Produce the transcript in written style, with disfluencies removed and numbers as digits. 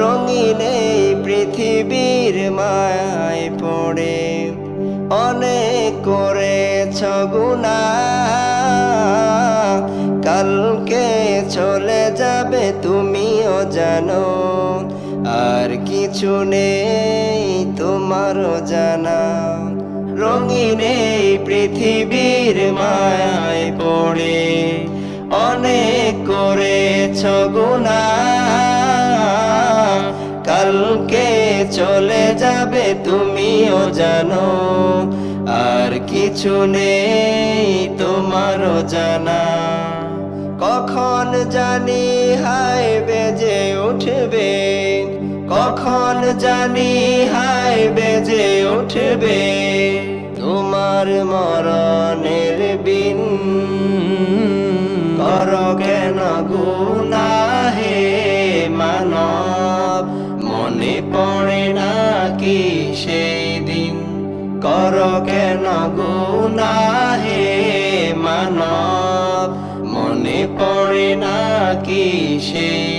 রঙিন এই পৃথিবীর মায়ায় পড়ে অনেক করেছ গুনাহ, কালকে চলে যাবে তুমিও জানো, আর কিছু নেই তোমারও জানা। রঙিন এই পৃথিবীর মায়ায় পড়ে অনেক করেছ গুনাহ, কালকে চলে যাবে তুমিও জানো, আর কিছু নেই তোমারও জানা। কখন জানি হায় বেজে উঠবে, কখন জানি হায় বেজে উঠবে তোমার মরণের বিন। করো কেন গুনাহ হে মানব, মনে পড়ে না কি সেই দিন। করো কেন গুনাহ হে মানব, মনে পড়ে না কি সেই